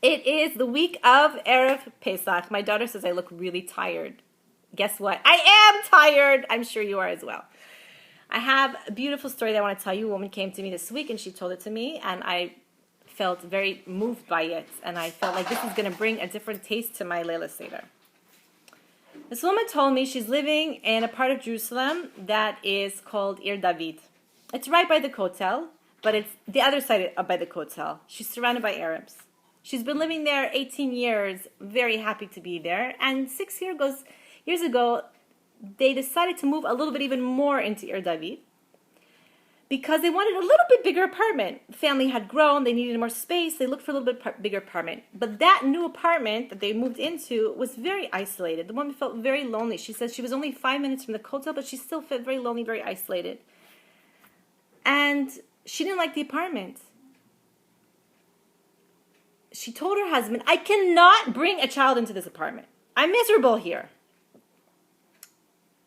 It is the week of Erev Pesach. My daughter says I look really tired. Guess what? I am tired. I'm sure you are as well. I have a beautiful story that I want to tell you. A woman came to me this week and she told it to me, and I felt very moved by it, and I felt like this is going to bring a different taste to my Leila Seder. This woman told me she's living in a part of Jerusalem that is called Ir David. It's right by the Kotel, but it's the other side by the Kotel. She's surrounded by Arabs. She's been living there 18 years, very happy to be there, and 6 years ago, they decided to move a little bit even more into Ir David because they wanted a little bit bigger apartment. The family had grown, they needed more space, they looked for a little bit bigger apartment. But that new apartment that they moved into was very isolated. The woman felt very lonely. She says she was only 5 minutes from the Kotel, but she still felt very lonely, very isolated. And she didn't like the apartment. She told her husband, I cannot bring a child into this apartment. I'm miserable here.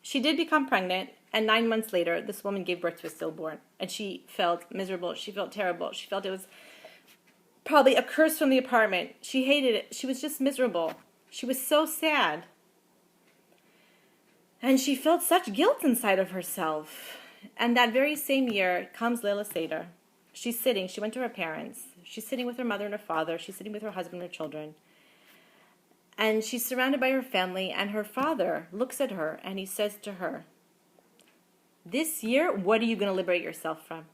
She did become pregnant, and 9 months later, this woman gave birth to a stillborn. And she felt miserable. She felt terrible. She felt it was probably a curse from the apartment. She hated it. She was just miserable. She was so sad. And she felt such guilt inside of herself. And that very same year comes Leila Seder. She's sitting. She went to her parents. She's sitting with her mother and her father. She's sitting with her husband and her children. And she's surrounded by her family, and her father looks at her and he says to her, this year, what are you going to liberate yourself from?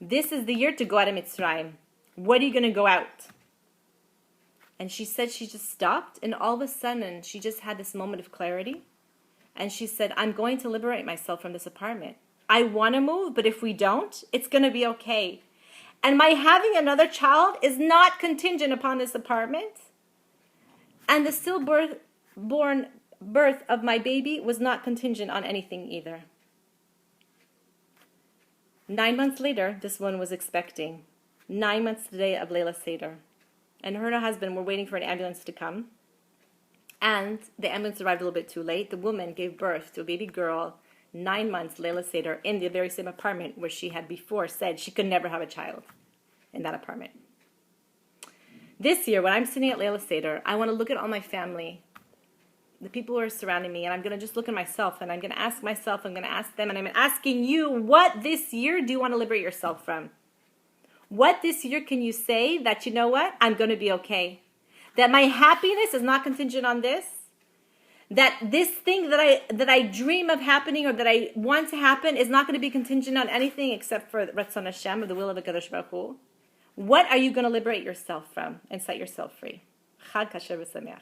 This is the year to go out of Mizrahi. What are you going to go out? And she said she just stopped, and all of a sudden she just had this moment of clarity. And she said, I'm going to liberate myself from this apartment. I want to move, but if we don't, it's going to be okay. And my having another child is not contingent upon this apartment. And the stillborn birth of my baby was not contingent on anything either. 9 months later, this woman was expecting. 9 months to the day of Leila Seder. And her and her husband were waiting for an ambulance to come. And the ambulance arrived a little bit too late. The woman gave birth to a baby girl, 9 months, Leila Seder, in the very same apartment where she had before said she could never have a child in that apartment. This year, when I'm sitting at Leila Seder, I want to look at all my family, the people who are surrounding me, and I'm going to just look at myself, and I'm going to ask myself, I'm going to ask them, and I'm asking you, what this year do you want to liberate yourself from? What this year can you say that, you know what, I'm going to be okay? That my happiness is not contingent on this? That this thing that I dream of happening or that I want to happen is not going to be contingent on anything except for Ratzon Hashem, or the will of HaKadosh Baruch Hu? What are you going to liberate yourself from and set yourself free? Chag Kasher V'Sameach.